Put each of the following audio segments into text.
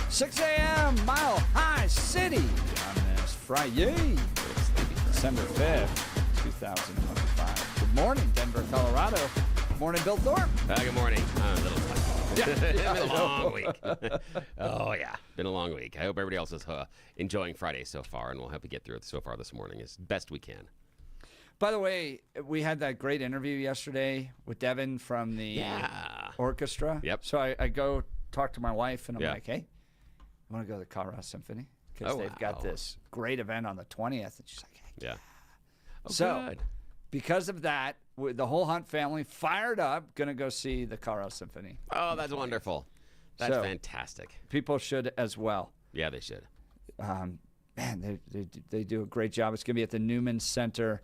6 a.m. Mile High City on this Friday, December 5th, 2025. Good morning, Denver, Colorado. Good morning, Bill Thorpe. Good morning. A little tired. Yeah, Been a long week. Oh, yeah. Been a long week. I hope everybody else is enjoying Friday so far, and we'll help you get through it so far this morning as best we can. By the way, we had that great interview yesterday with Devin from the orchestra. Yep. So I go talk to my wife, and I'm like, hey, I want to go to the Colorado Symphony because they've got this great event on the 20th. And she's like, hey, yeah. Oh, so good. Because of that, the whole Hunt family fired up, going to go see the Colorado Symphony. Oh, that's wonderful. That's fantastic. People should as well. Yeah, they should. Man, they do a great job. It's going to be at the Newman Center.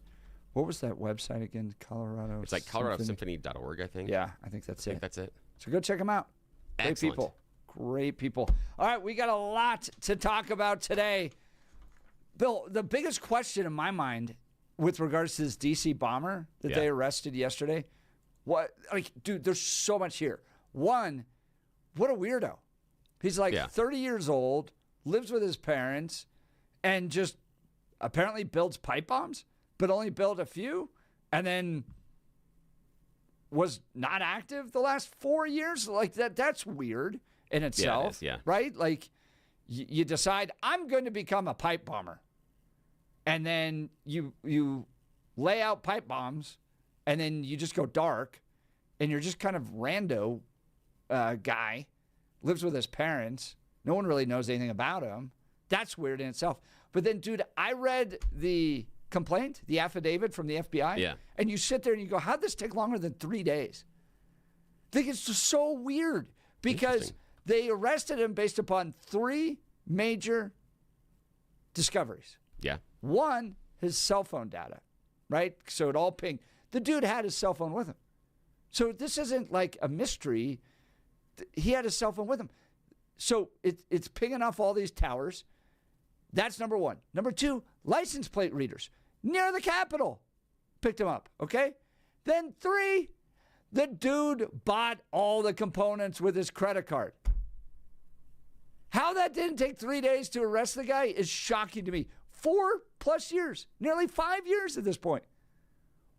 What was that website again? Colorado. It's like coloradosymphony.org, I think. Yeah, I think that's it. That's it. So go check them out. Great Excellent. people. Great people. All right, we got a lot to talk about today. Bill, the biggest question in my mind with regards to this DC bomber that they arrested yesterday, dude, there's so much here. One, what a weirdo. He's like 30 years old, lives with his parents, and just apparently builds pipe bombs, but only built a few, and then was not active the last 4 years. Like that's weird in itself, right? Like you decide I'm going to become a pipe bomber, and then you lay out pipe bombs, and then you just go dark, and you're just kind of rando guy, lives with his parents. No one really knows anything about him. That's weird in itself. But then, dude, I read the complaint, the affidavit from the FBI, and you sit there and you go, how'd this take longer than 3 days? I think it's just so weird because they arrested him based upon three major discoveries. Yeah. One, his cell phone data, right? So it all pinged. The dude had his cell phone with him. So this isn't like a mystery. He had his cell phone with him. So it's pinging off all these towers. That's number one. Number two, license plate readers near the Capitol picked him up, okay? Then three, the dude bought all the components with his credit card. How that didn't take 3 days to arrest the guy is shocking to me. 4+ years, nearly 5 years at this point.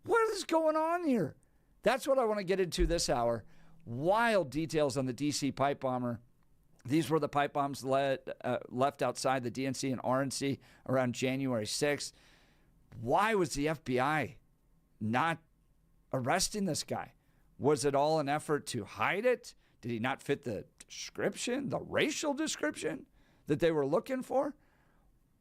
What is going on here? That's what I want to get into this hour. Wild details on the DC pipe bomber. These were the pipe bombs left outside the DNC and RNC around January 6th. Why was the FBI not arresting this guy? Was it all an effort to hide it? Did he not fit the description, the racial description that they were looking for?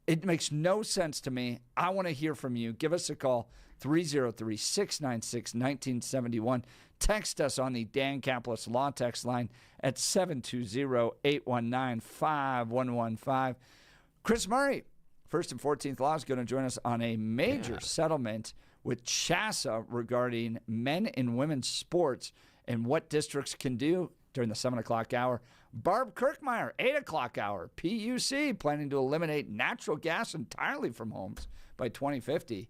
It makes no sense to me. I want to hear from you. Give us a call, 303-696-1971. Text us on the Dan Caplis Law Text line at 720-819-5115. Chris Murray, 1st and 14th Law, is going to join us on a major settlement with CHASA regarding men and women's sports and what districts can do during the 7 o'clock hour. Barb Kirkmeyer, 8 o'clock hour. PUC planning to eliminate natural gas entirely from homes by 2050,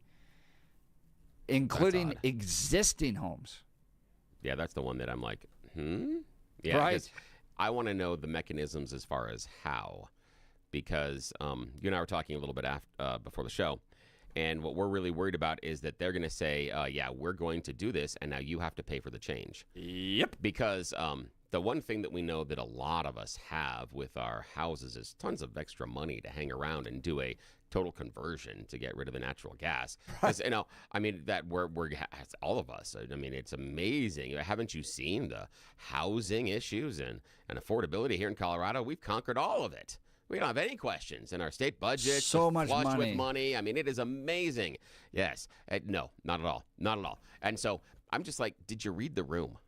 including existing homes. Yeah, that's the one that I'm like, Yeah, right. I want to know the mechanisms as far as how, because you and I were talking a little bit before the show, and what we're really worried about is that they're going to say, we're going to do this, and now you have to pay for the change. Yep. Because the one thing that we know that a lot of us have with our houses is tons of extra money to hang around and do a total conversion to get rid of the natural gas. Right. I mean, that we're all of us. I mean, it's amazing. Haven't you seen the housing issues and affordability here in Colorado? We've conquered all of it. We don't have any questions, and our state budget so much flush money. with money. I mean, it is amazing. Yes, no, not at all, not at all. And so I'm just like, did you read the room?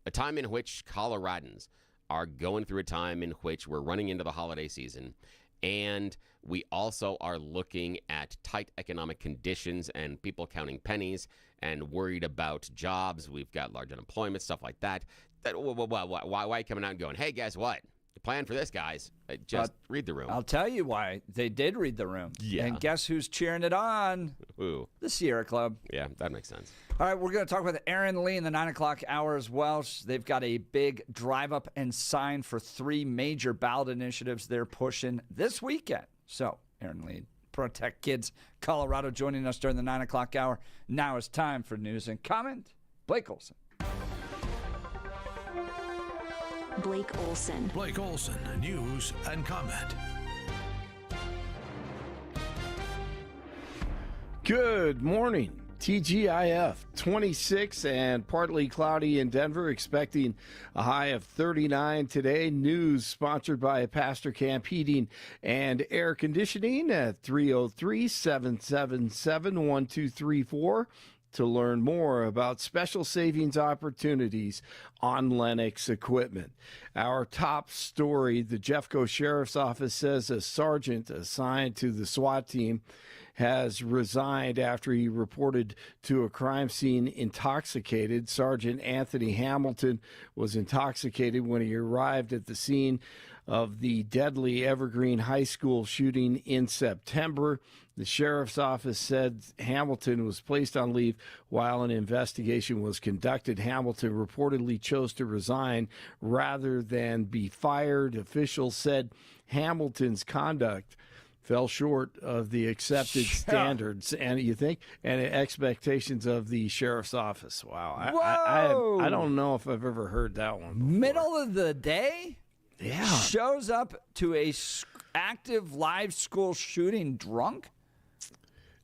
A time in which Coloradans are going through a time in which we're running into the holiday season, and we also are looking at tight economic conditions and people counting pennies and worried about jobs. We've got large unemployment, stuff like that. Why are you coming out and going, hey, guess what? The plan for this, guys. Just read the room. I'll tell you why. They did read the room. Yeah. And guess who's cheering it on? Ooh. The Sierra Club. Yeah, that makes sense. All All right, we're going to talk with Aaron Lee in the 9 o'clock hour as well. They've got a big drive up and sign for 3 major ballot initiatives they're pushing this weekend. So, Aaron Lee, Protect Kids Colorado, joining us during the 9 o'clock hour. Now it's time for news and comment. Blake Olson. Blake Olson. Blake Olson, news and comment. Good morning. TGIF, 26 and partly cloudy in Denver, expecting a high of 39 today. News sponsored by Pastor Camp Heating and Air Conditioning at 303-777-1234 to learn more about special savings opportunities on Lennox equipment. Our top story, the Jeffco Sheriff's Office says a sergeant assigned to the SWAT team has resigned after he reported to a crime scene intoxicated. Sergeant Anthony Hamilton was intoxicated when he arrived at the scene of the deadly Evergreen High School shooting in September. The sheriff's office said Hamilton was placed on leave while an investigation was conducted. Hamilton reportedly chose to resign rather than be fired. Officials said Hamilton's conduct fell short of the accepted standards and expectations of the sheriff's office. Wow. I don't know if I've ever heard that one before. Middle of the day? Yeah. Shows up to a active live school shooting drunk?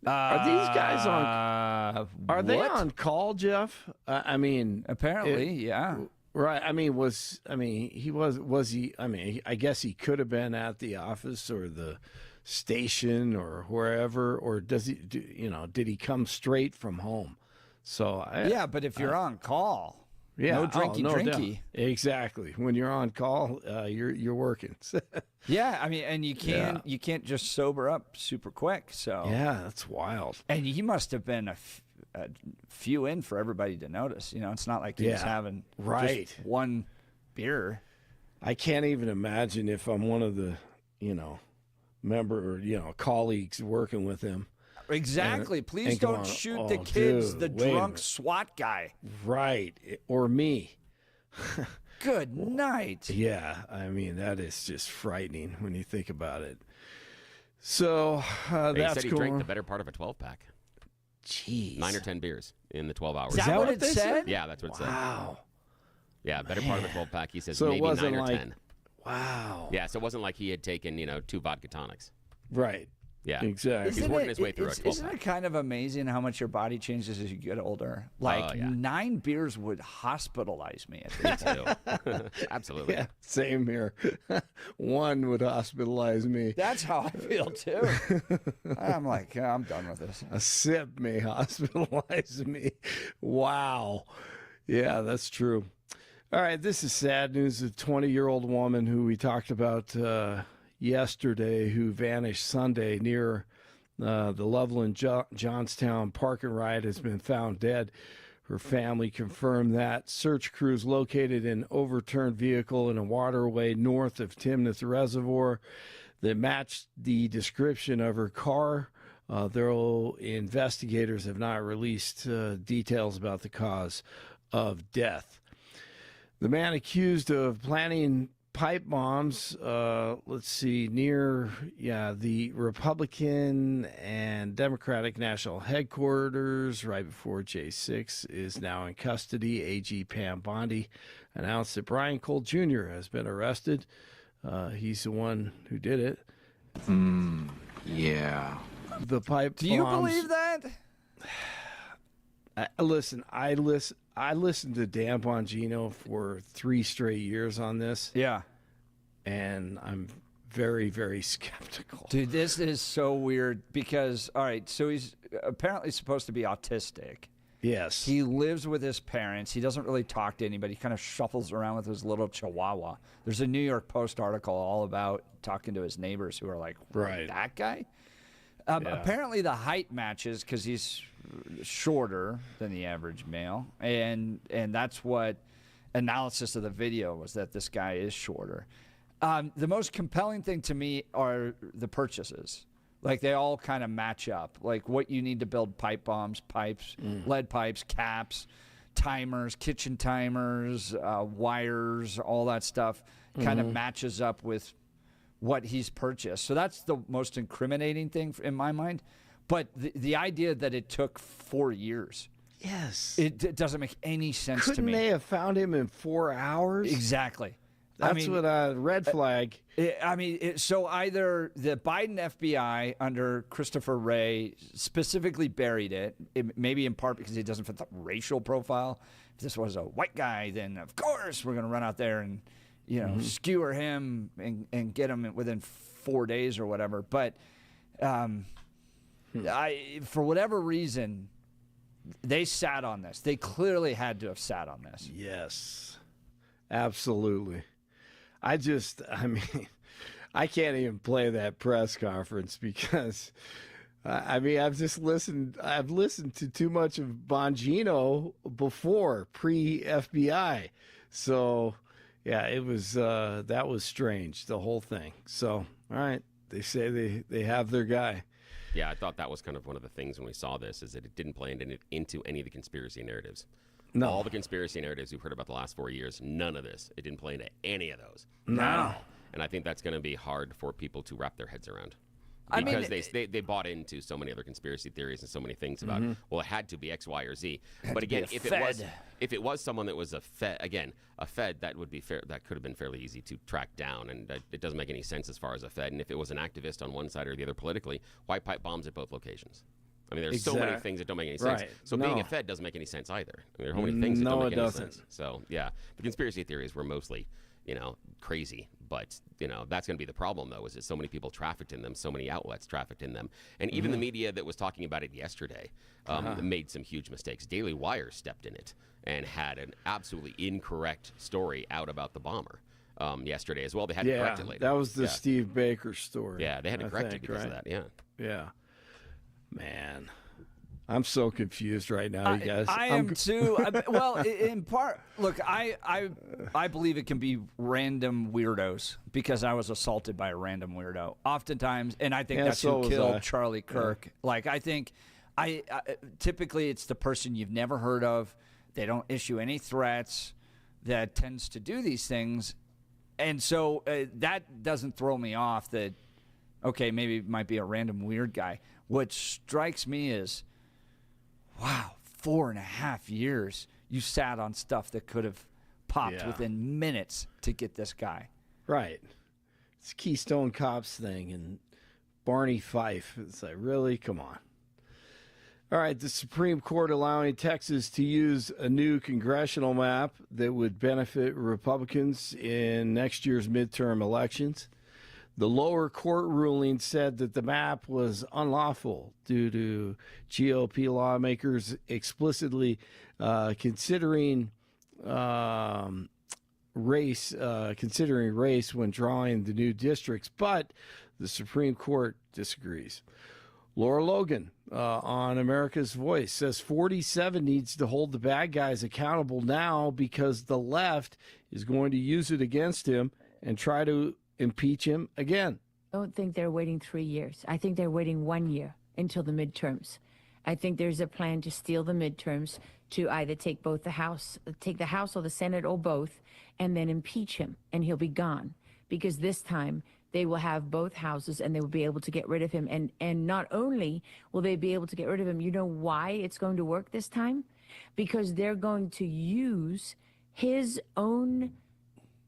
Are these guys on? Are they what? on call, Jeff? Apparently, yeah. Right. I guess he could have been at the office or the station or wherever, or did he come straight from home? So but if you're on call, no drinky. Doubt. Exactly. When you're on call, you're working. Yeah, and you can't just sober up super quick. So yeah, that's wild. And he must have been a few in for everybody to notice. It's not like he was having just one beer. I can't even imagine if I'm one of the member or colleagues working with him. Exactly. Please don't shoot the kids, the drunk SWAT guy. Right. Or me. Good night. Yeah. That is just frightening when you think about it. So He that's said he drank the better part of a 12-pack. Jeez. 9 or 10 beers in the 12 hours. Is that what it said? Yeah, that's what it said. Wow. Yeah, better part of a 12-pack. He says So it maybe wasn't 9 or like- 10. Wow. Yeah, so it wasn't like he had taken, 2 vodka tonics. Right. Yeah. Exactly. He's working his way through a 12-pack. Isn't it kind of amazing how much your body changes as you get older? Like 9 beers would hospitalize me at Me too. Absolutely. Yeah, same here. One would hospitalize me. That's how I feel too. I'm like, I'm done with this. A sip may hospitalize me. Wow. Yeah, that's true. All right, this is sad news. A 20-year-old woman who we talked about yesterday who vanished Sunday near the Loveland Johnstown park and ride has been found dead. Her family confirmed that. Search crews located an overturned vehicle in a waterway north of Timnath Reservoir that matched the description of her car, though investigators have not released details about the cause of death. The man accused of planning pipe bombs, near the Republican and Democratic National Headquarters right before J6 is now in custody. AG Pam Bondi announced that Brian Cole Jr. has been arrested. He's the one who did it. Yeah. The pipe bombs. Do you believe that? I listened to Dan Bongino for 3 straight years on this. Yeah. And I'm very, very skeptical. Dude, this is so weird because, all right, so he's apparently supposed to be autistic. Yes. He lives with his parents. He doesn't really talk to anybody. He kind of shuffles around with his little chihuahua. There's a New York Post article all about talking to his neighbors who are like, right, that guy? Apparently the height matches because he's shorter than the average male. And that's what analysis of the video was, that this guy is shorter. The most compelling thing to me are the purchases. Like they all kind of match up. Like what you need to build pipe bombs, pipes, lead pipes, caps, timers, kitchen timers, wires, all that stuff kind of matches up with what he's purchased. So that's the most incriminating thing in my mind. But the idea that it took 4 years. Yes. It doesn't make any sense to me. Couldn't they have found him in 4 hours? Exactly. That's what red flag. So either the Biden FBI under Christopher Wray specifically buried it, maybe in part because he doesn't fit the racial profile. If this was a white guy, then of course we're going to run out there and, skewer him and get him within 4 days or whatever. But for whatever reason, they sat on this. They clearly had to have sat on this. Yes, absolutely. I can't even play that press conference because, I've listened to too much of Bongino before, pre-FBI. So, yeah, it was, that was strange, the whole thing. So, all right, they say they have their guy. Yeah, I thought that was kind of one of the things when we saw this, is that it didn't play into any of the conspiracy narratives. No. All the conspiracy narratives we've heard about the last 4 years, none of this. It didn't play into any of those. No. And I think that's going to be hard for people to wrap their heads around. Because they bought into so many other conspiracy theories and so many things about, well, it had to be X, Y, or Z. But again, if it was someone that was a Fed, that would be fair. That could have been fairly easy to track down, and it doesn't make any sense as far as a Fed. And if it was an activist on one side or the other politically, why pipe bombs at both locations? I mean, there's so many things that don't make any sense. Right. So being a Fed doesn't make any sense either. I mean, there are so many things that don't make any sense. So yeah, the conspiracy theories were mostly, crazy. But that's going to be the problem, though, is that so many people trafficked in them, so many outlets trafficked in them, and even the media that was talking about it yesterday made some huge mistakes. Daily Wire stepped in it and had an absolutely incorrect story out about the bomber yesterday as well. They had to correct it later. That was the Steve Baker story. Yeah, they had to correct it because of that. Yeah. Yeah. Man, I'm so confused right now, you guys. I am too. Well, in part, look, I believe it can be random weirdos because I was assaulted by a random weirdo oftentimes, and I think that's who killed Charlie Kirk. Yeah. Like, I think I typically it's the person you've never heard of. They don't issue any threats. That tends to do these things, and so that doesn't throw me off. That okay, maybe it might be a random weird guy. What strikes me is, wow, 4.5 years you sat on stuff that could have popped within minutes to get this guy. Right. It's Keystone Cops thing and Barney Fife. It's like, really? Come on. All right, the Supreme Court allowing Texas to use a new congressional map that would benefit Republicans in next year's midterm elections. The lower court ruling said that the map was unlawful due to GOP lawmakers explicitly considering race when drawing the new districts, but the Supreme Court disagrees. Laura Logan on America's Voice says 47 needs to hold the bad guys accountable now because the left is going to use it against him and try to impeach him again. I don't think they're waiting 3 years. I think they're waiting 1 year until the midterms. I think there's a plan to steal the midterms, to either take the House or the Senate or both, and then impeach him, and he'll be gone. Because this time they will have both houses and they will be able to get rid of him. And not only will they be able to get rid of him, you know why it's going to work this time? Because they're going to use his own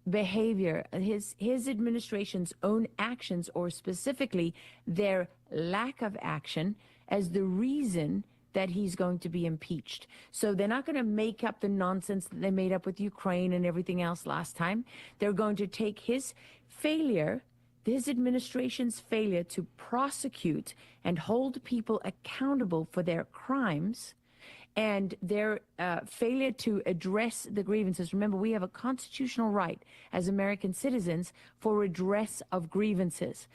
behavior, his administration's own actions, or specifically their lack of action, as the reason that he's going to be impeached. So they're not going to make up the nonsense that they made up with Ukraine and everything else last time. They're going to take his failure, his administration's failure to prosecute and hold people accountable for their crimes, and their failure to address the grievances. Remember, we have a constitutional right as American citizens for redress of grievances.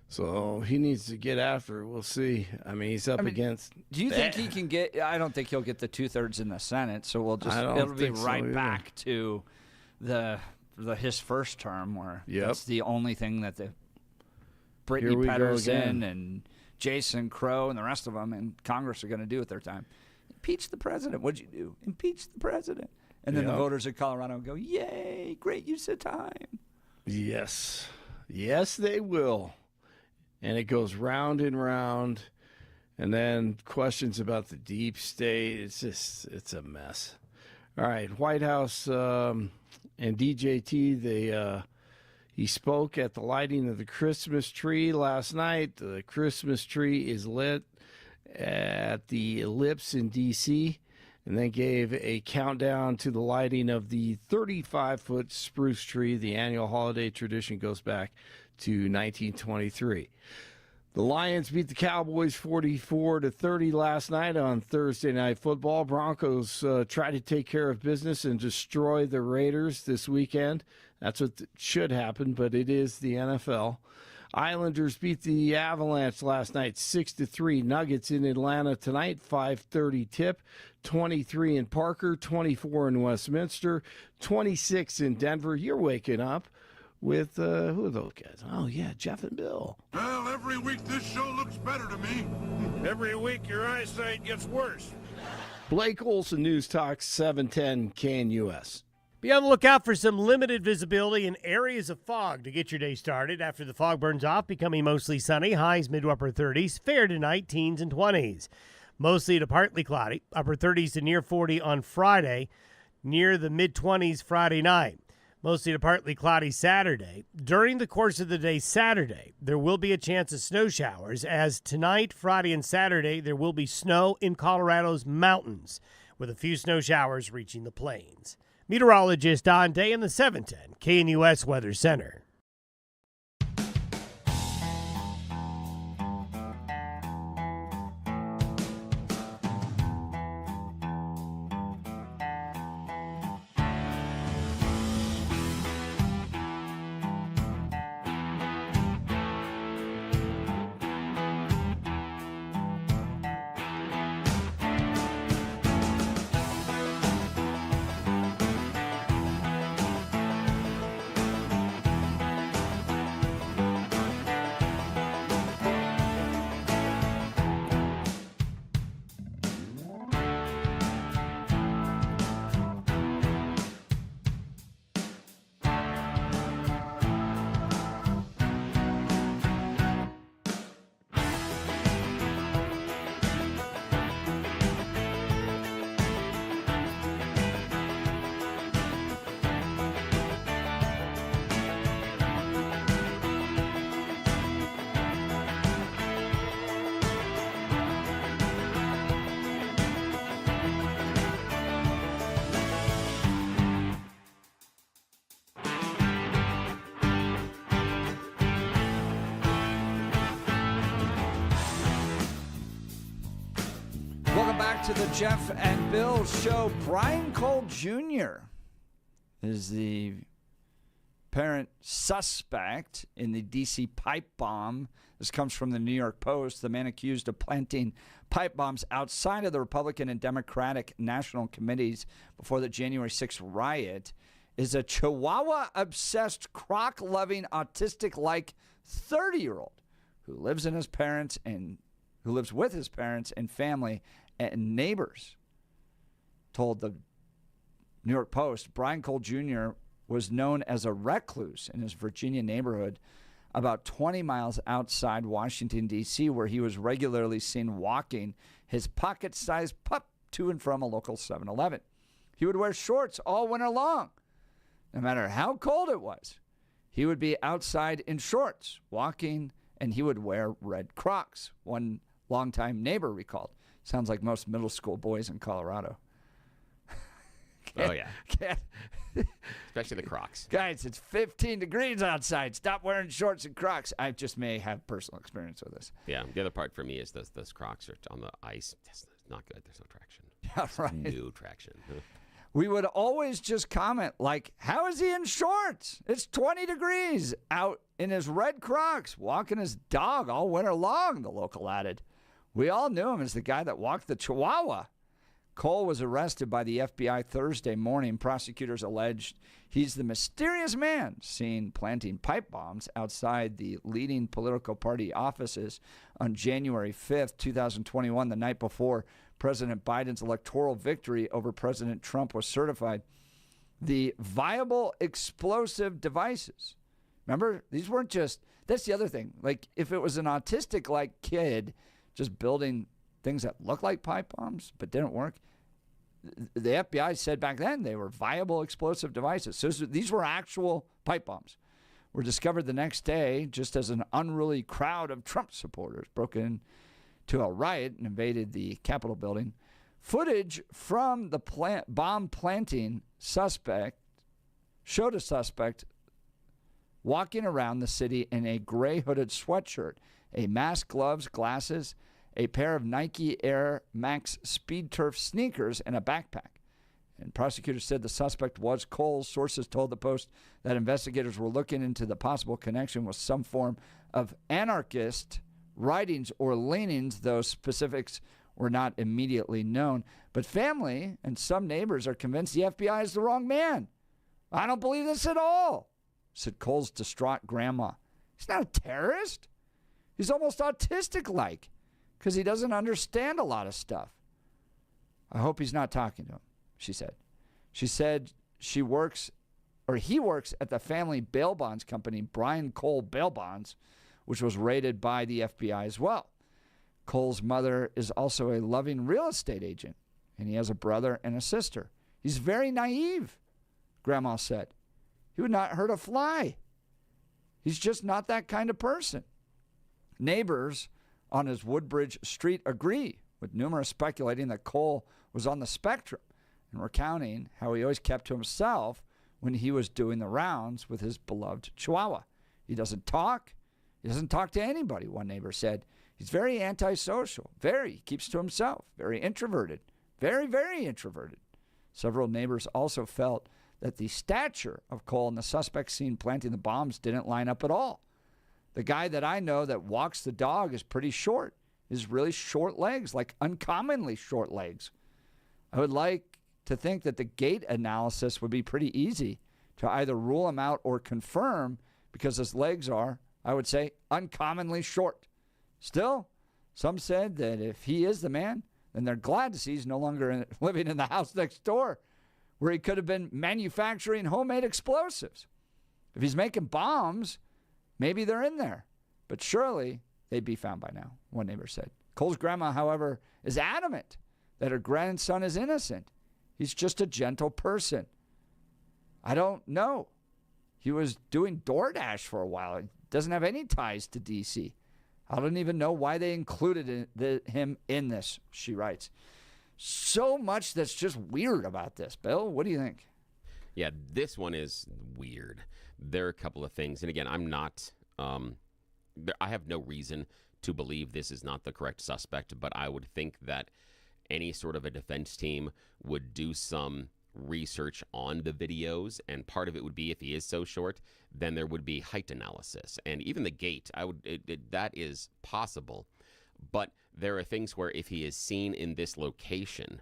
So he needs to get after it. We'll see. I mean, he's up against. Do you think he can get? I don't think he'll get the 2/3 in the Senate. So we'll just it'll be right back to the his first term, where it's the only thing that Brittany we go Pedersen again. and Jason Crow and the rest of them in Congress are going to do with their time. Impeach the president. What'd you do? Impeach the president. And then the voters of Colorado go, yay, great use of time. Yes. Yes, they will. And it goes round and round. And then questions about the deep state. It's a mess. All right. White House and DJT, he spoke at the lighting of the Christmas tree last night. The Christmas tree is lit at the Ellipse in D.C., and then gave a countdown to the lighting of the 35-foot spruce tree. The annual holiday tradition goes back to 1923. The Lions beat the Cowboys 44-30 last night on Thursday Night Football. Broncos try to take care of business and destroy the Raiders this weekend. That's what should happen, but it is the NFL. Islanders beat the Avalanche last night 6-3. Nuggets in Atlanta tonight, 5:30 tip. 23 in Parker, 24 in Westminster, 26 in Denver. You're waking up with, who are those guys? Oh, yeah, Jeff and Bill. Well, every week this show looks better to me. Every week your eyesight gets worse. Blake Olson, News Talk 710 KNUS. Be on the lookout for some limited visibility in areas of fog to get your day started after the fog burns off, becoming mostly sunny, highs mid to upper 30s, fair tonight, teens and 20s. Mostly to partly cloudy, upper 30s to near 40 on Friday, near the mid-20s Friday night. Mostly to partly cloudy Saturday. During the course of the day Saturday, there will be a chance of snow showers, as tonight, Friday, and Saturday, there will be snow in Colorado's mountains, with a few snow showers reaching the plains. Meteorologist Don Day in the 710 KNUS Weather Center. Welcome back to the Jeff and Bill Show. Brian Cole Jr. is the apparent suspect in the D.C. pipe bomb. This comes from the New York Post. The man accused of planting pipe bombs outside of the Republican and Democratic National Committees before the January 6th riot is a Chihuahua-obsessed, croc-loving, autistic-like 30-year-old who lives with his parents and family and neighbors. Told the New York Post, Brian Cole Jr. was known as a recluse in his Virginia neighborhood about 20 miles outside Washington, D.C., where he was regularly seen walking his pocket-sized pup to and from a local 7-Eleven. He would wear shorts all winter long, no matter how cold it was. He would be outside in shorts, walking, and he would wear red Crocs. One longtime neighbor recalled. Sounds like most middle school boys in Colorado. Oh, yeah. Especially the Crocs. Guys, it's 15 degrees outside. Stop wearing shorts and Crocs. I just may have personal experience with this. Yeah, the other part for me is those Crocs are on the ice. That's not good. There's no traction. Yeah, right. No traction. We would always just comment, like, how is he in shorts? It's 20 degrees out in his red Crocs, walking his dog all winter long, the local added. We all knew him as the guy that walked the Chihuahua. Cole was arrested by the FBI Thursday morning. Prosecutors alleged he's the mysterious man seen planting pipe bombs outside the leading political party offices on January 5th, 2021, the night before President Biden's electoral victory over President Trump was certified. The viable explosive devices. Remember, these weren't just, that's the other thing. Like, if it was an autistic-like kid just building things that look like pipe bombs but didn't work, the FBI said back then they were viable explosive devices. So these were actual pipe bombs. Were discovered the next day just as an unruly crowd of Trump supporters broke into a riot and invaded the Capitol building. Footage from the bomb planting suspect showed a suspect walking around the city in a gray hooded sweatshirt, a mask, gloves, glasses, a pair of Nike Air Max Speed Turf sneakers, and a backpack. And prosecutors said the suspect was Cole. Sources told the Post that investigators were looking into the possible connection with some form of anarchist writings or leanings, though specifics were not immediately known. But family and some neighbors are convinced the FBI is the wrong man. I don't believe this at all, said Cole's distraught grandma. He's not a terrorist. He's almost autistic-like because he doesn't understand a lot of stuff. I hope he's not talking to him, she said. She said he works at the family bail bonds company, Brian Cole Bail Bonds, which was raided by the FBI as well. Cole's mother is also a loving real estate agent, and he has a brother and a sister. He's very naive, Grandma said. He would not hurt a fly. He's just not that kind of person. Neighbors on his Woodbridge Street agree, with numerous speculating that Cole was on the spectrum and recounting how he always kept to himself when he was doing the rounds with his beloved Chihuahua. He doesn't talk. He doesn't talk to anybody, one neighbor said. He's very antisocial. He keeps to himself. Very introverted. Very, very introverted. Several neighbors also felt that the stature of Cole and the suspect seen planting the bombs didn't line up at all. The guy that I know that walks the dog is pretty short. He has really short legs, like uncommonly short legs. I would like to think that the gait analysis would be pretty easy to either rule him out or confirm, because his legs are, I would say, uncommonly short. Still, some said that if he is the man, then they're glad to see he's no longer living in the house next door, where he could have been manufacturing homemade explosives. If he's making bombs, maybe they're in there. But surely they'd be found by now, one neighbor said. Cole's grandma, however, is adamant that her grandson is innocent. He's just a gentle person. I don't know. He was doing DoorDash for a while. He doesn't have any ties to D.C. I don't even know why they included him in this, she writes. So much that's just weird about this. Bill, what do you think? Yeah, this one is weird. There are a couple of things. And again, I'm not, I have no reason to believe this is not the correct suspect, but I would think that any sort of a defense team would do some research on the videos, and part of it would be, if he is so short, then there would be height analysis, and even the gait. That is possible, but there are things where if he is seen in this location,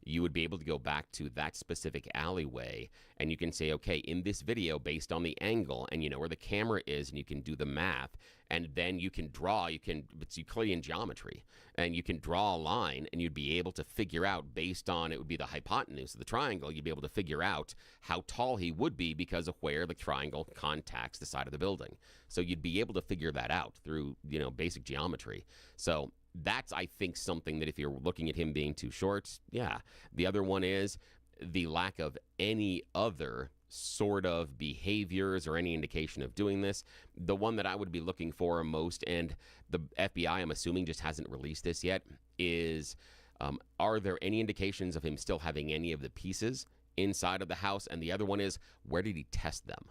you would be able to go back to that specific alleyway, and you can say, okay, in this video, based on the angle, and you know where the camera is, and you can do the math, and then you can draw, it's Euclidean geometry, and you can draw a line, and you'd be able to figure out, based on, it would be the hypotenuse of the triangle, you'd be able to figure out how tall he would be because of where the triangle contacts the side of the building. So you'd be able to figure that out through, basic geometry. So that's, I think, something that if you're looking at him being too short, yeah. The other one is the lack of any other sort of behaviors or any indication of doing this. The one that I would be looking for most, and the FBI, I'm assuming, just hasn't released this yet, is are there any indications of him still having any of the pieces inside of the house? And the other one is, where did he test them?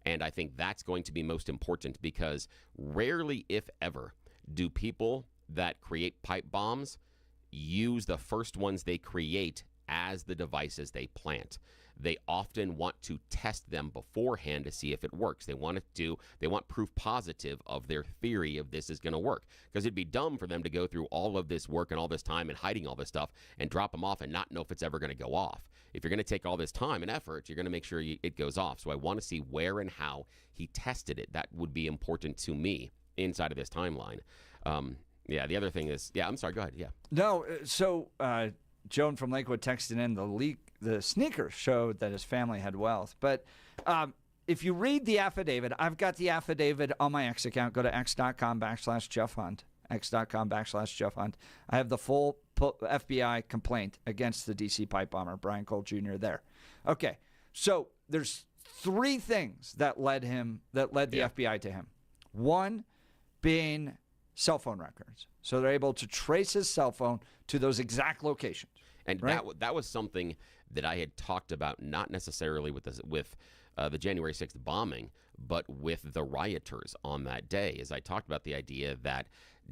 And I think that's going to be most important, because rarely, if ever, do people that create pipe bombs use the first ones they create as the devices they plant. they often want to test them beforehand to see if it works. They want proof positive of their theory of this is going to work, because it'd be dumb for them to go through all of this work and all this time and hiding all this stuff and drop them off and not know if it's ever going to go off. If you're going to take all this time and effort, you're going to make sure it goes off. So I want to see where and how he tested it. That would be important to me inside of this timeline. The other thing is, I'm sorry, go ahead. Yeah. No, so Joan from Lakewood texted in the sneakers showed that his family had wealth. But if you read the affidavit, I've got the affidavit on my X account. Go to x.com/Jeff Hunt, x.com/Jeff Hunt. I have the full FBI complaint against the D.C. pipe bomber, Brian Cole Jr. there. Okay, so there's 3 things that led the FBI to him. One being cell phone records. So they're able to trace his cell phone to those exact locations. And right? that was something that I had talked about, not necessarily with the January 6th bombing, but with the rioters on that day, as I talked about the idea that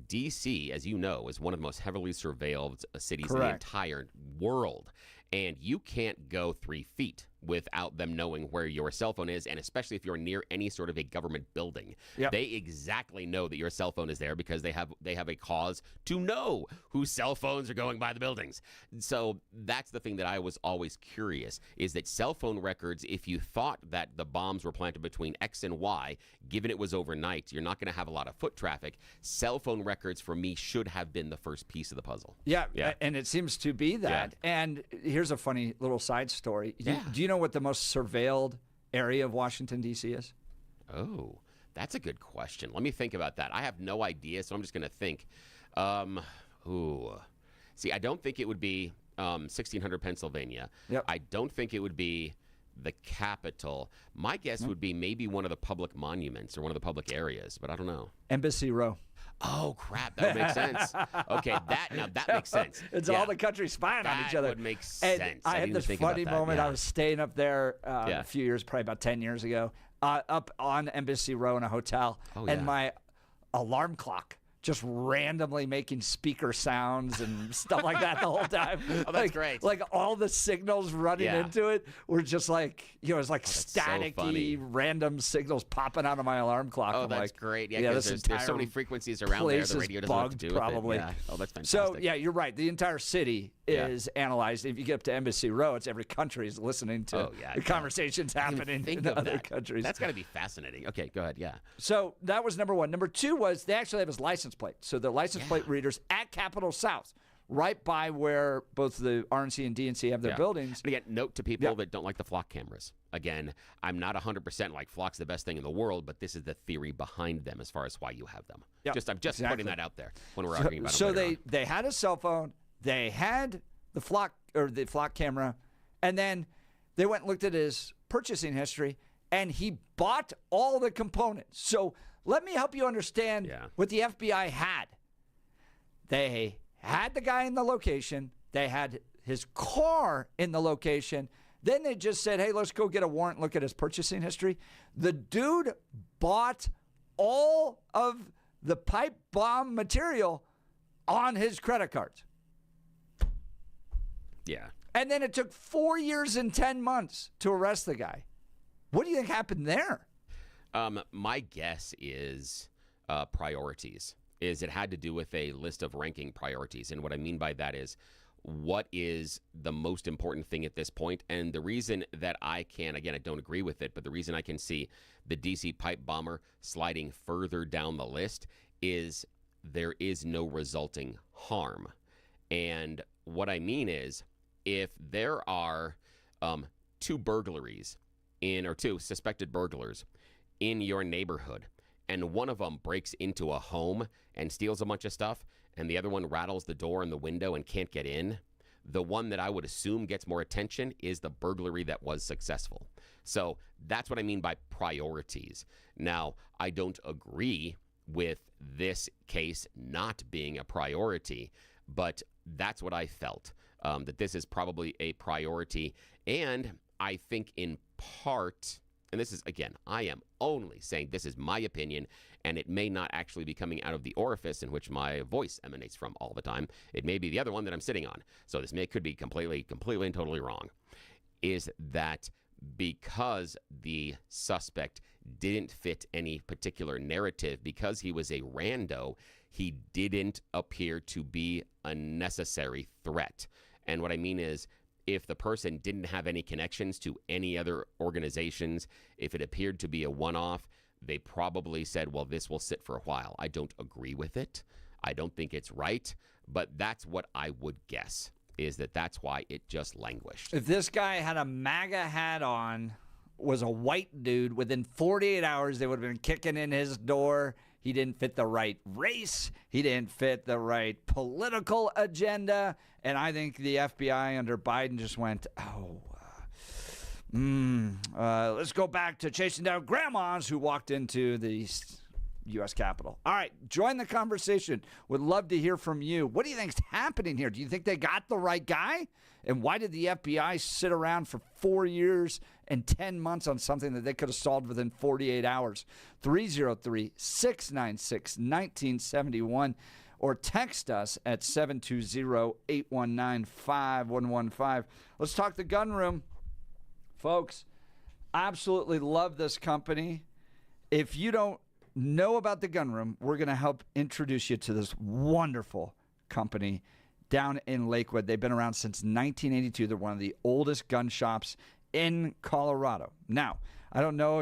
D.C., as you know, is one of the most heavily surveilled cities in the entire world. And you can't go 3 feet without them knowing where your cell phone is, and especially if you're near any sort of a government building. Yep. They exactly know that your cell phone is there because they have a cause to know whose cell phones are going by the buildings. So that's the thing that I was always curious, is that cell phone records, if you thought that the bombs were planted between X and Y, given it was overnight, you're not going to have a lot of foot traffic. Cell phone records, for me, should have been the first piece of the puzzle. Yeah. And it seems to be that. Yeah. And here's a funny little side story. Do you know what the most surveilled area of Washington, D.C. is? Oh, that's a good question. Let me think about that. I have no idea, so I'm just going to think. See, I don't think it would be 1600 Pennsylvania. Yep. I don't think it would be the Capitol. My guess would be maybe one of the public monuments or one of the public areas, but I don't know. Embassy Row. Oh, crap. That would make sense. Okay, that makes sense. It's all the country spying on each other. That would make sense. And I had this funny moment. I was staying up there a few years, probably about 10 years ago, up on Embassy Row in a hotel, and my alarm clock just randomly making speaker sounds and stuff like that the whole time. Oh, that's great. Like all the signals running into it were just like, it was like staticky, random signals popping out of my alarm clock. Oh, that's great. Yeah, because there's so many frequencies around there. The radio doesn't know what to do probably. with it. Yeah. Oh, that's fantastic. So, you're right. The entire city is analyzed. If you get up to Embassy Row, it's every country is listening to the conversations happening in other countries. That's got to be fascinating. Okay, go ahead. Yeah. So that was number 1. Number 2 was they actually have his license plate. So the license plate readers at Capitol South, right by where both the RNC and DNC have their buildings. And again, note to people that don't like the flock cameras. Again, I'm not 100% like flock's the best thing in the world, but this is the theory behind them as far as why you have them. Yep. I'm just putting that out there when we're arguing about it. So they had a cell phone, they had the flock camera, and then they went and looked at his purchasing history, and he bought all the components. So let me help you understand what the FBI had. They had the guy in the location. They had his car in the location. Then they just said, hey, let's go get a warrant and look at his purchasing history. The dude bought all of the pipe bomb material on his credit cards. Yeah. And then it took 4 years and 10 months to arrest the guy. What do you think happened there? My guess is priorities. It had to do with a list of ranking priorities. And what I mean by that is, what is the most important thing at this point? And the reason that I don't agree with it, but the reason I can see the DC pipe bomber sliding further down the list is there is no resulting harm. And what I mean is, if there are 2 burglaries or 2 suspected burglars in your neighborhood, and one of them breaks into a home and steals a bunch of stuff, and the other one rattles the door and the window and can't get in, the one that I would assume gets more attention is the burglary that was successful. So that's what I mean by priorities. Now, I don't agree with this case not being a priority, but that's what I felt, that this is probably a priority. And I think in part, and this is, again, I am only saying this is my opinion, and it may not actually be coming out of the orifice in which my voice emanates from all the time. It may be the other one that I'm sitting on. So this could be completely and totally wrong. is that because the suspect didn't fit any particular narrative, because he was a rando, he didn't appear to be a necessary threat. And what I mean is, if the person didn't have any connections to any other organizations, if it appeared to be a one-off, they probably said, well, this will sit for a while. I don't agree with it. I don't think it's right, but that's what I would guess, is that that's why it just languished. If this guy had a MAGA hat on, was a white dude, within 48 hours, they would have been kicking in his door. He didn't fit the right race. He didn't fit the right political agenda. And I think the FBI under Biden just went, let's go back to chasing down grandmas who walked into the U.S. Capitol. All right, join the conversation. Would love to hear from you. What do you think's happening here? Do you think they got the right guy? And why did the FBI sit around for 4 years and 10 months on something that they could have solved within 48 hours? 303-696-1971 or text us at 720-819-5115. Let's talk the gun room. Folks, absolutely love this company. If you don't know about the gun room, we're going to help introduce you to this wonderful company down in Lakewood. They've been around since 1982. They're one of the oldest gun shops in Colorado. Now, I don't know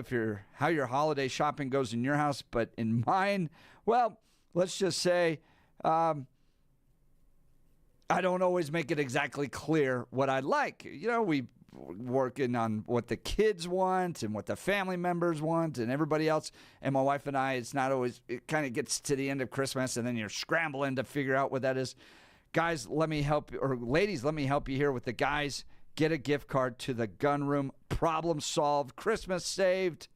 how your holiday shopping goes in your house, but in mine, well, let's just say I don't always make it exactly clear what I like. You know, we working on what the kids want and what the family members want and everybody else. And my wife and I, it's not always, it kind of gets to the end of Christmas and then you're scrambling to figure out what that is. Guys, let me help you, or ladies, let me help you here with the guys. Get a gift card to the gun room. Problem solved. Christmas saved.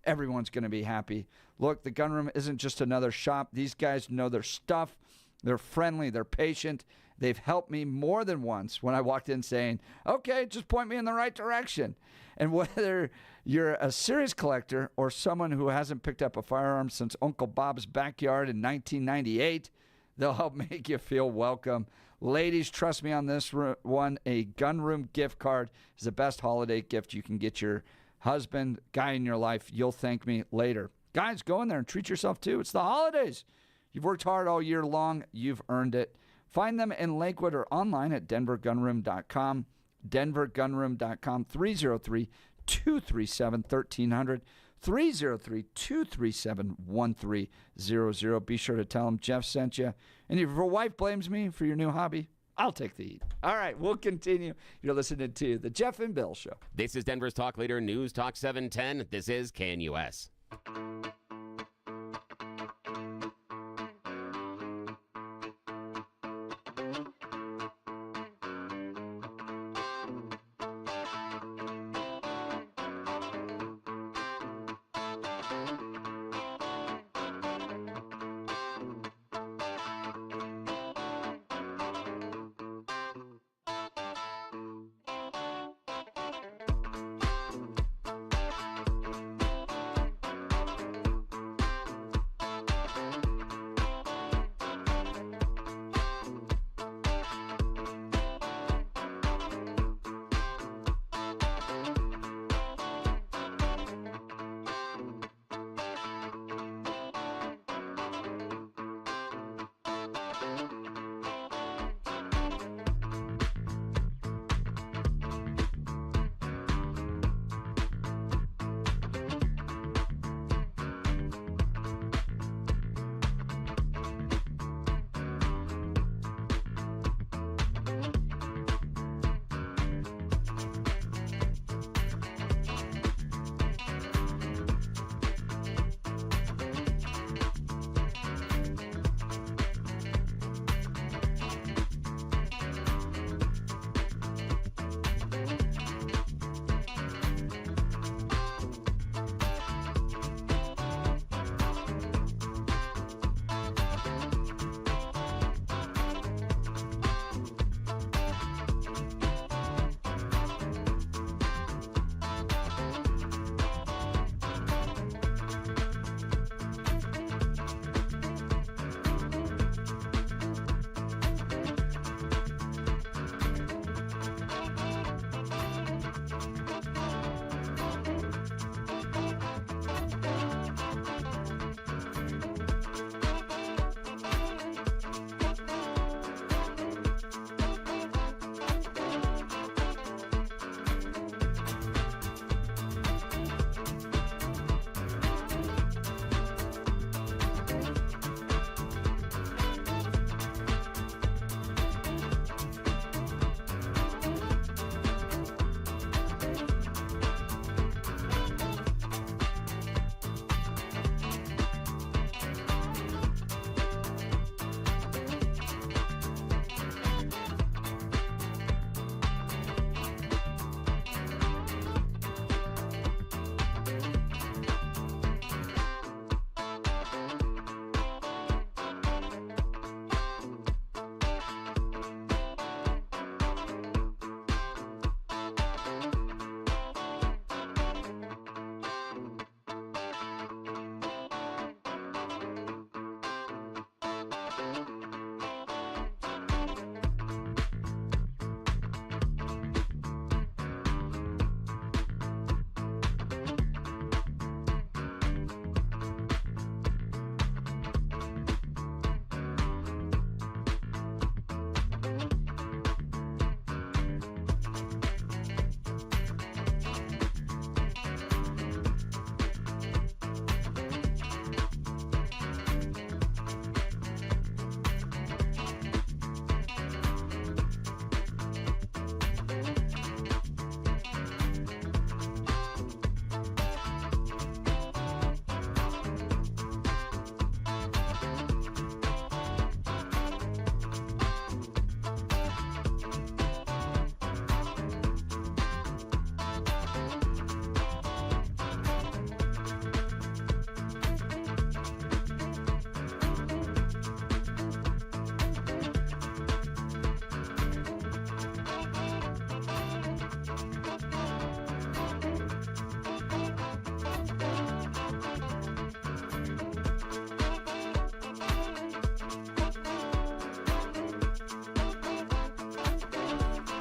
Everyone's going to be happy. Look, the gun room isn't just another shop. These guys know their stuff. They're friendly. They're patient. They've helped me more than once when I walked in saying, okay, just point me in the right direction. And whether you're a serious collector or someone who hasn't picked up a firearm since Uncle Bob's backyard in 1998, they'll help make you feel welcome. Ladies, trust me on this one. A gun room gift card is the best holiday gift you can get your husband, guy in your life. You'll thank me later. Guys, go in there and treat yourself too. It's the holidays. You've worked hard all year long. You've earned it. Find them in Lakewood or online at denvergunroom.com. denvergunroom.com. 303-237-1300. 303-237-1300. Be sure to tell them Jeff sent you. And if your wife blames me for your new hobby, I'll take the heat. All right, we'll continue. You're listening to The Jeff and Bill Show. This is Denver's Talk Leader News Talk 710. This is KNUS.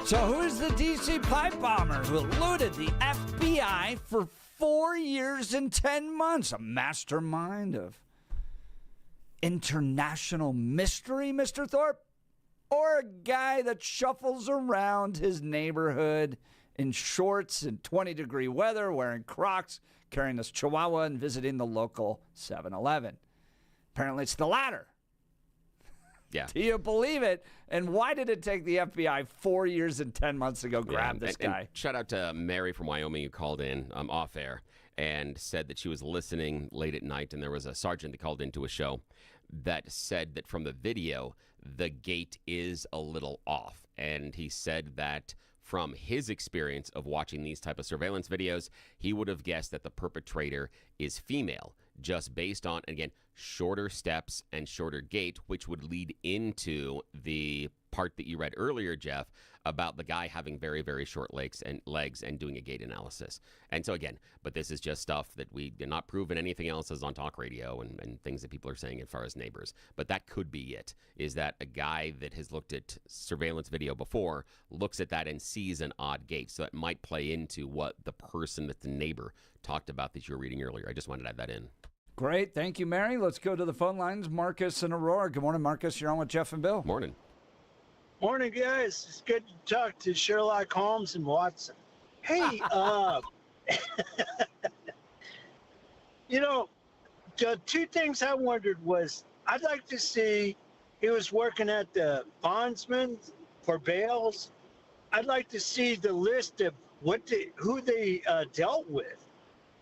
So who is the D.C. pipe bomber who eluded the F.B.I. for 4 years and 10 months? A mastermind of international mystery, Mr. Thorpe? Or a guy that shuffles around his neighborhood in shorts in 20-degree weather, wearing Crocs, carrying his chihuahua, and visiting the local 7-Eleven? Apparently it's the latter. Yeah. Do you believe it? And why did it take the FBI 4 years and 10 months to go grab this guy? And shout out to Mary from Wyoming who called in off air and said that she was listening late at night, and there was a sergeant that called into a show that said that from the video, the gate is a little off. And he said that from his experience of watching these type of surveillance videos, he would have guessed that the perpetrator is female, just based on, again, shorter steps and shorter gait, which would lead into the part that you read earlier, Jeff, about the guy having very, very short legs and doing a gait analysis. And so again, but this is just stuff that we did not prove in anything else as on talk radio and things that people are saying as far as neighbors. But that could be it, is that a guy that has looked at surveillance video before looks at that and sees an odd gait. So that might play into what the person that the neighbor talked about that you were reading earlier. I just wanted to add that in. Great. Thank you, Mary. Let's go to the phone lines. Marcus and Aurora. Good morning, Marcus. You're on with Jeff and Bill. Morning. Morning, guys. It's good to talk to Sherlock Holmes and Watson. Hey, the two things I wondered was, I'd like to see, he was working at the bondsman for bails. I'd like to see the list of who they dealt with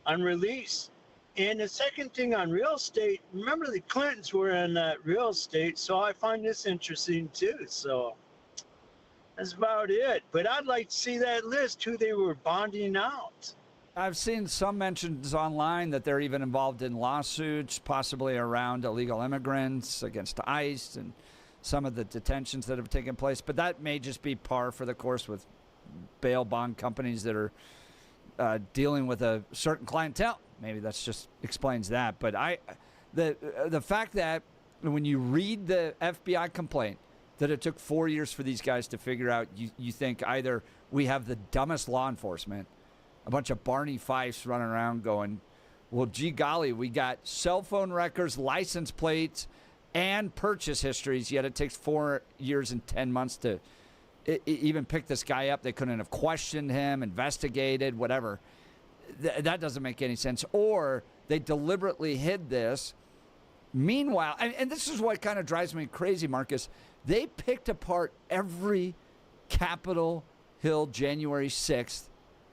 on release. And the second thing on real estate, remember the Clintons were in that real estate, so I find this interesting too. So that's about it. But I'd like to see that list, who they were bonding out. I've seen some mentions online that they're even involved in lawsuits, possibly around illegal immigrants against ICE and some of the detentions that have taken place. But that may just be par for the course with bail bond companies that are dealing with a certain clientele. Maybe that's just explains that. But the fact that when you read the FBI complaint that it took 4 years for these guys to figure out, you think either we have the dumbest law enforcement, a bunch of Barney Fifes running around going, well, gee golly, we got cell phone records, license plates, and purchase histories, yet it takes 4 years and 10 months to even pick this guy up. They couldn't have questioned him, investigated, whatever. That doesn't make any sense. Or they deliberately hid this. Meanwhile, and this is what kind of drives me crazy, Marcus, they picked apart every Capitol Hill January 6th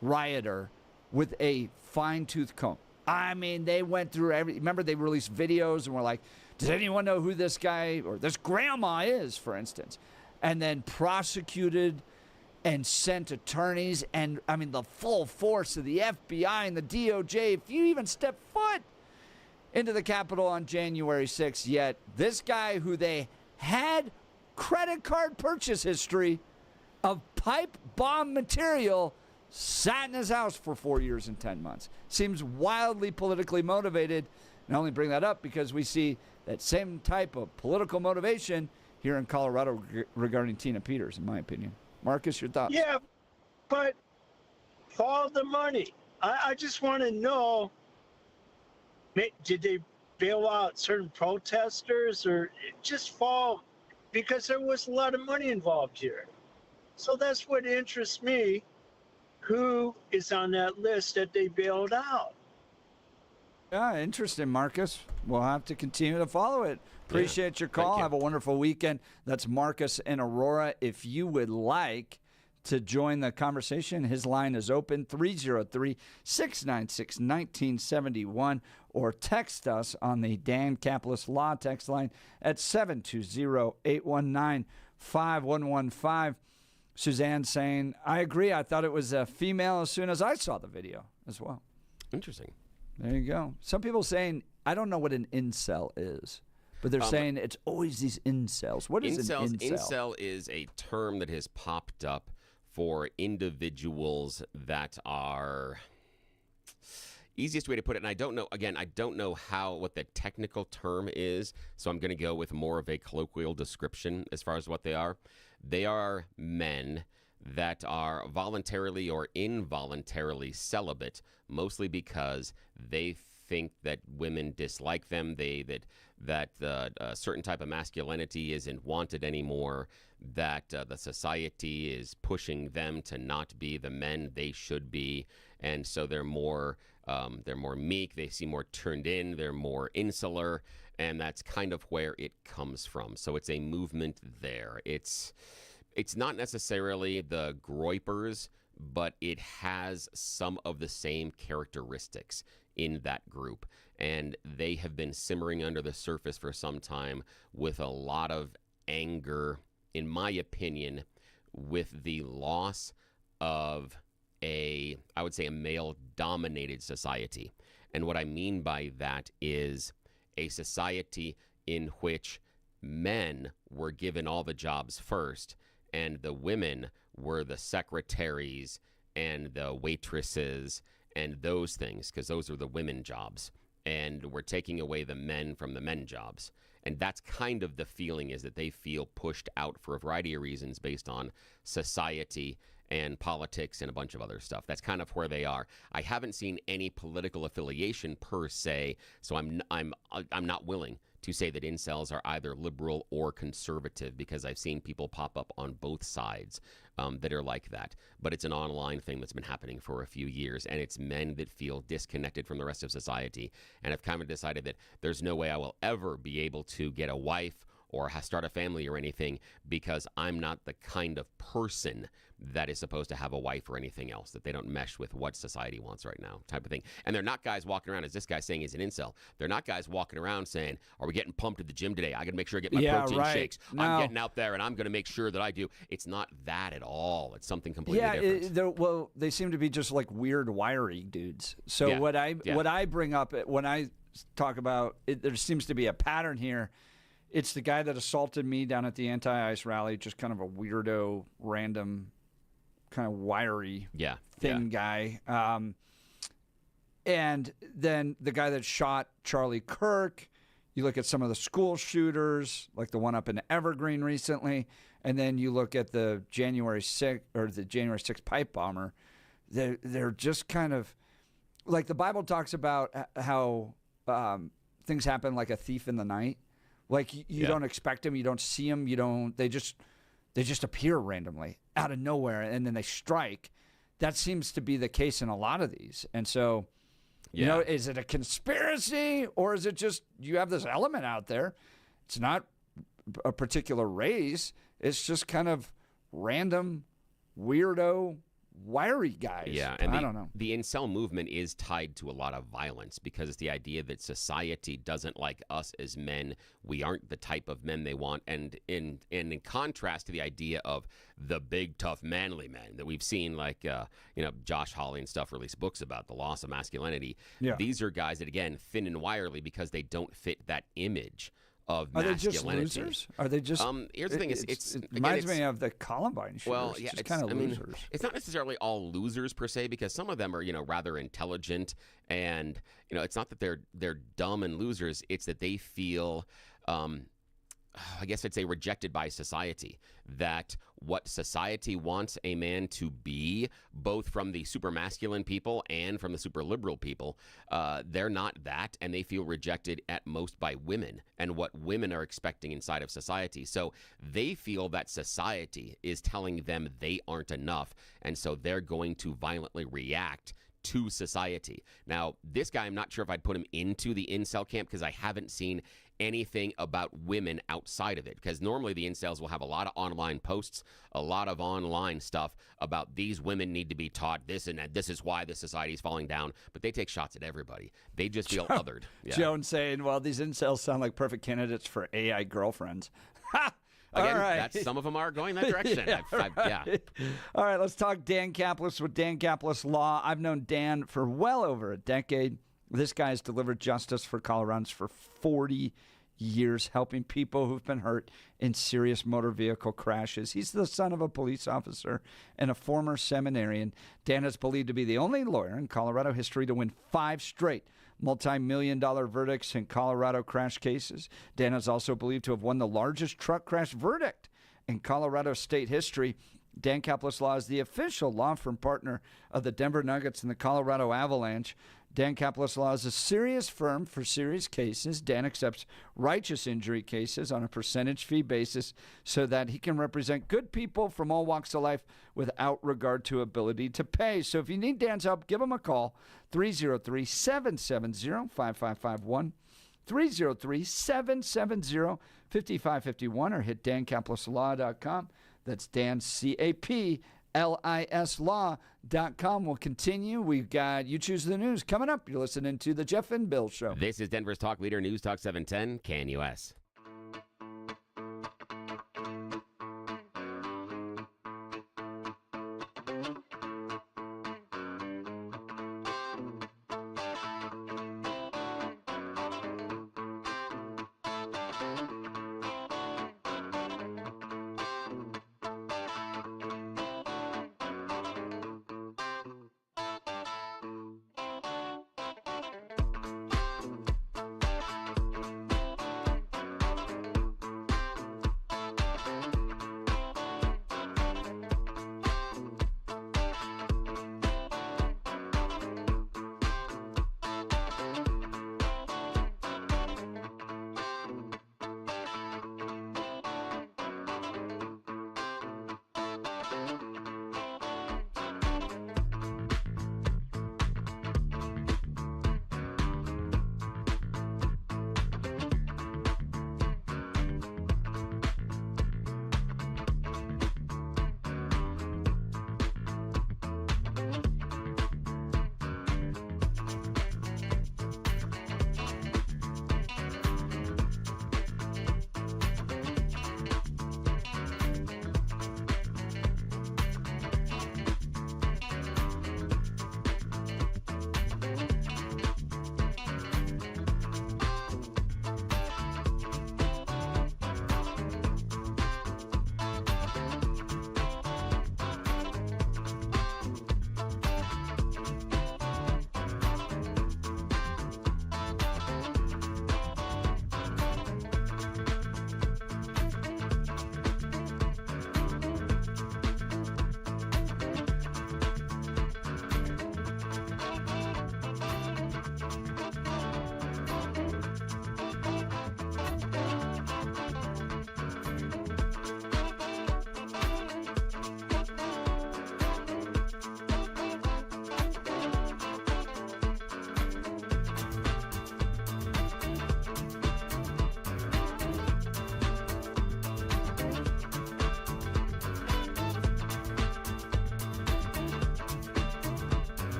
rioter with a fine-tooth comb. I mean, they went through remember they released videos and were like, does anyone know who this guy or this grandma is, for instance? And then prosecuted and sent attorneys, and I mean the full force of the FBI and the DOJ. If you even step foot into the Capitol on January 6th, yet this guy who they had credit card purchase history of pipe bomb material sat in his house for 4 years and 10 months. Seems wildly politically motivated. And I only bring that up because we see that same type of political motivation here in Colorado regarding Tina Peters, in my opinion. Marcus, your thoughts? Yeah, but follow the money. I just want to know, did they bail out certain protesters or just fall? Because there was a lot of money involved here. So that's what interests me. Who is on that list that they bailed out? Yeah, interesting, Marcus. We'll have to continue to follow it. Appreciate your call. Have a wonderful weekend. That's Marcus in Aurora. If you would like to join the conversation, his line is open, 303-696-1971, or text us on the Dan Caplis Law text line at 720-819-5115. Suzanne saying, I agree. I thought it was a female as soon as I saw the video as well. Interesting. There you go. Some people saying, I don't know what an incel is, but they're saying it's always these incels. What is an incel? Incel is a term that has popped up for individuals that are, easiest way to put it, and I don't know what the technical term is, so I'm going to go with more of a colloquial description as far as what they are. They are men that are voluntarily or involuntarily celibate, mostly because they think that women dislike them, that a certain type of masculinity isn't wanted anymore, that the society is pushing them to not be the men they should be, and so they're more meek, they seem more turned in, they're more insular, and that's kind of where it comes from. So it's a movement there. It's not necessarily the groypers, but it has some of the same characteristics in that group. And they have been simmering under the surface for some time with a lot of anger, in my opinion, with the loss of I would say a male-dominated society. And what I mean by that is a society in which men were given all the jobs first, and the women were the secretaries and the waitresses and those things, because those are the women jobs. And we're taking away the men from the men jobs. And that's kind of the feeling, is that they feel pushed out for a variety of reasons based on society and politics and a bunch of other stuff. That's kind of where they are. I haven't seen any political affiliation per se, so I'm not willing to say that incels are either liberal or conservative, because I've seen people pop up on both sides that are like that. But it's an online thing that's been happening for a few years, and it's men that feel disconnected from the rest of society and have kind of decided that there's no way I will ever be able to get a wife or start a family or anything, because I'm not the kind of person that is supposed to have a wife or anything else, that they don't mesh with what society wants right now, type of thing. And they're not guys walking around, as this guy saying he's an incel, they're not guys walking around saying, are we getting pumped at the gym today? I got to make sure I get my protein shakes. No. I'm getting out there and I'm going to make sure that I do. It's not that at all. It's something completely different. They seem to be just like weird, wiry dudes. So what I bring up when I talk about it, there seems to be a pattern here. It's the guy that assaulted me down at the anti-ICE rally, just kind of a weirdo, random, kind of wiry, thin guy. And then the guy that shot Charlie Kirk, you look at some of the school shooters, like the one up in Evergreen recently, and then you look at the January 6th pipe bomber. They're just kind of, like the Bible talks about how things happen like a thief in the night. Like you don't expect them, you don't see them, they just appear randomly out of nowhere, and then they strike. That seems to be the case in a lot of these. And so, you know, is it a conspiracy, or is it just you have this element out there? It's not a particular race. It's just kind of random, weirdo, wiry guys. Yeah, and I don't know. The incel movement is tied to a lot of violence, because it's the idea that society doesn't like us as men. We aren't the type of men they want. And in contrast to the idea of the big, tough, manly men that we've seen, like Josh Hawley and stuff release books about the loss of masculinity. Yeah. These are guys that, again, thin and wiry because they don't fit that image of masculinity. Are they just losers? Are they just? Here's the thing: it reminds me of the Columbine shooters. Well, yeah, it's kind of losers. It's not necessarily all losers per se, because some of them are rather intelligent, and it's not that they're dumb and losers. It's that they feel, I guess I'd say, rejected by society. That what society wants a man to be, both from the super masculine people and from the super liberal people, they're not that, and they feel rejected at most by women and what women are expecting inside of society. So they feel that society is telling them they aren't enough, and so they're going to violently react to society. Now, this guy, I'm not sure if I'd put him into the incel camp, because I haven't seen anything about women outside of it, because normally the incels will have a lot of online posts, a lot of online stuff about these women need to be taught this, and this is why the society is falling down, but they take shots at everybody. They just feel othered. Yeah. Joan saying, well, these incels sound like perfect candidates for AI girlfriends. Ha! Again, all right. some of them are going that direction. All right, let's talk Dan Caplis with Dan Caplis Law. I've known Dan for well over a decade. This guy has delivered justice for Coloradans for 40 years, helping people who've been hurt in serious motor vehicle crashes. He's the son of a police officer and a former seminarian. Dan is believed to be the only lawyer in Colorado history to win 5 straight multi-million-dollar verdicts in Colorado crash cases. Dan is also believed to have won the largest truck crash verdict in Colorado state history. Dan Caplis Law is the official law firm partner of the Denver Nuggets and the Colorado Avalanche. Dan Caplis Law is a serious firm for serious cases. Dan accepts righteous injury cases on a percentage fee basis so that he can represent good people from all walks of life without regard to ability to pay. So if you need Dan's help, give him a call, 303-770-5551, 303-770-5551, or hit dancaplisLaw.com. That's Dan, C-A-P-L-I-S Law.com. We'll continue. We've got You Choose the News coming up. You're listening to The Jeff and Bill Show. This is Denver's Talk Leader, News Talk 710, KNUS.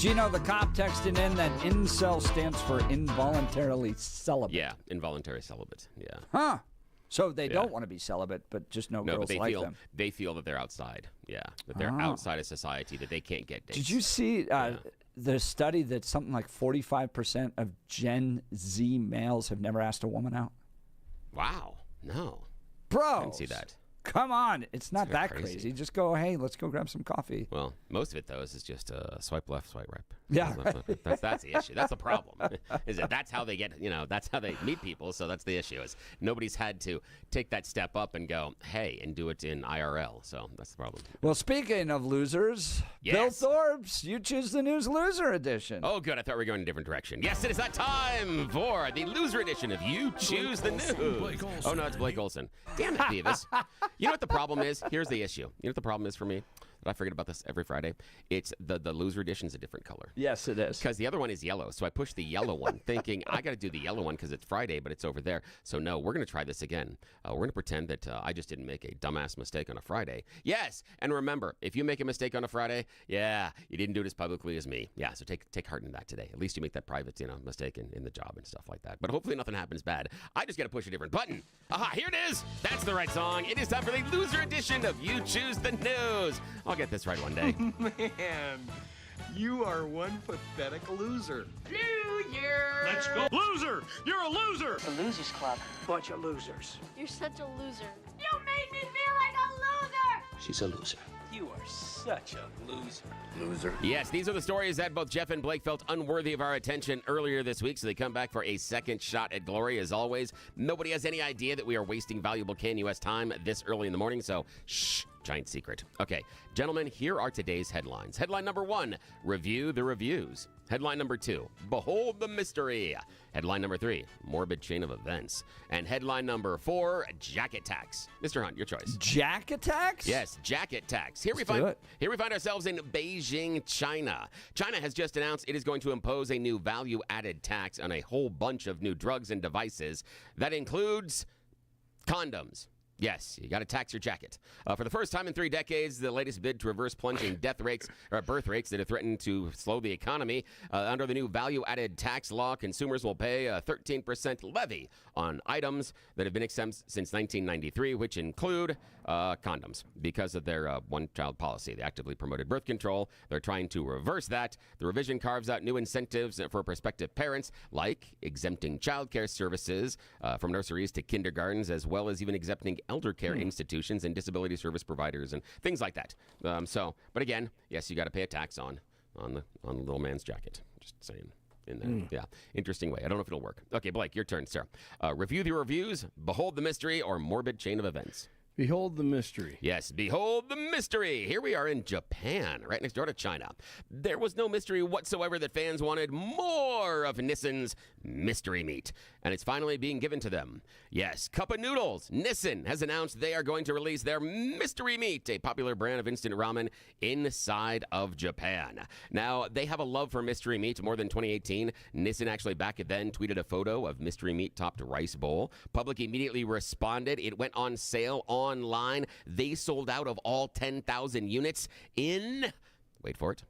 Gino, the cop texting in that incel stands for involuntarily celibate. Yeah, involuntary celibate. Yeah. Huh. So they don't want to be celibate, but just no girls but they like feel, them. They feel that they're outside. Yeah, that they're outside of society, that they can't get dates. Did you see the study that something like 45% of Gen Z males have never asked a woman out? Wow. No. Bro. I didn't see that. Come on. It's not that crazy. crazy. Just go, hey, let's go grab some coffee. Well, most of it, though, is just swipe left, swipe right. Yeah. That's the issue. That's the problem. Is that that's how they get, that's how they meet people. So that's the issue is nobody's had to take that step up and go, hey, and do it in IRL. So that's the problem. Well, speaking of losers, Yes. Bill Thorbs, you choose the news loser edition. Oh, good. I thought we were going in a different direction. Yes, it is that time for the loser edition of You Choose the News. Oh, no, it's Blake Olson. Damn it, Beavis. You know what the problem is? Here's the issue. You know what the problem is for me? I forget about this every Friday. It's the loser edition is a different color. Yes, it is. Because the other one is yellow. So I pushed the yellow one thinking I got to do the yellow one because it's Friday, but it's over there. So no, we're going to try this again. We're going to pretend that I just didn't make a dumbass mistake on a Friday. Yes. And remember, if you make a mistake on a Friday, yeah, you didn't do it as publicly as me. Yeah. So take heart in that today. At least you make that private, mistake in the job and stuff like that. But hopefully nothing happens bad. I just got to push a different button. Aha, here it is. That's the right song. It is time for the loser edition of You Choose the News. I'll get this right one day. Man, you are one pathetic loser. Loser! Let's go. Loser! You're a loser! The Losers Club. Bunch of losers. You're such a loser. You made me feel like a loser! She's a loser. You are such a loser. Loser. Yes, these are the stories that both Jeff and Blake felt unworthy of our attention earlier this week, so they come back for a second shot at glory. As always, nobody has any idea that we are wasting valuable KNUS time this early in the morning, so shh. Giant secret. Okay, gentlemen, here are today's headlines. Headline number 1, review the reviews. Headline number 2, behold the mystery. Headline number 3, morbid chain of events. And headline number 4, jacket tax. Mr. Hunt, your choice. Jacket tax? Yes, jacket tax. Here we do find ourselves in Beijing, China. China has just announced it is going to impose a new value-added tax on a whole bunch of new drugs and devices that includes condoms. Yes, you got to tax your jacket. For the first time in 3 decades, the latest bid to reverse plunging birth rates that have threatened to slow the economy. Under the new value-added tax law, consumers will pay a 13% levy on items that have been exempt since 1993, which include condoms. Because of their one-child policy, they actively promoted birth control. They're trying to reverse that. The revision carves out new incentives for prospective parents, like exempting childcare services from nurseries to kindergartens, as well as even exempting elder care institutions and disability service providers and things like that. But again, yes, you got to pay a tax on the little man's jacket. Just saying. In there. Yeah. Interesting way. I don't know if it'll work. Okay, Blake, your turn, sir. Review the reviews, behold the mystery, or morbid chain of events. Behold the mystery. Yes, behold the mystery. Here we are in Japan, right next door to China. There was no mystery whatsoever that fans wanted more of Nissan's mystery meat, and it's finally being given to them. Yes, Cup of Noodles. Nissan has announced they are going to release their mystery meat, a popular brand of instant ramen, inside of Japan. Now, they have a love for mystery meat more than 2018. Nissan actually back then tweeted a photo of mystery meat topped rice bowl. Public immediately responded. It went on sale online. They sold out of all 10,000 units in, wait for it,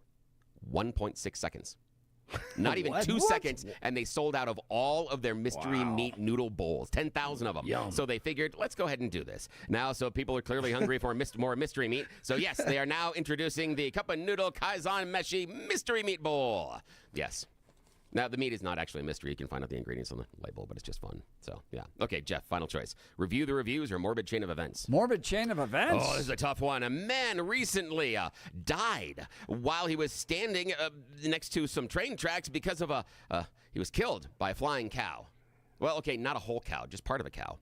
1.6 seconds. Not even 2 seconds, and they sold out of all of their mystery meat noodle bowls, 10,000 of them. Yum. So they figured, let's go ahead and do this. Now, so people are clearly hungry for more mystery meat. So yes, they are now introducing the Cup of Noodle Kaizen Meshi Mystery Meat Bowl. Yes. Now, the meat is not actually a mystery. You can find out the ingredients on the label, but it's just fun. So, yeah. Okay, Jeff, final choice. Review the reviews or morbid chain of events? Morbid chain of events? Oh, this is a tough one. A man recently died while he was standing next to some train tracks because of he was killed by a flying cow. Well, okay, not a whole cow, just part of a cow.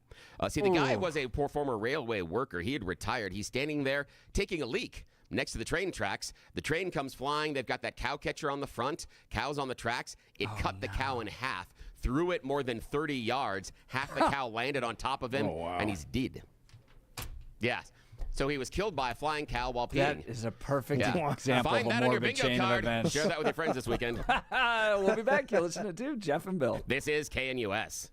See, the guy was a former railway worker. He had retired. He's standing there taking a leak next to the train tracks. The train comes flying. They've got that cow catcher on the front, cows on the tracks. It cut the cow in half, threw it more than 30 yards. Half the cow landed on top of him, and he's dead. Yeah. So he was killed by a flying cow while peeing. That is a perfect example Find of a that on your morbid bingo chain card. of events. Share that with your friends this weekend. We'll be back. You're listening to Jeff and Bill. This is KNUS.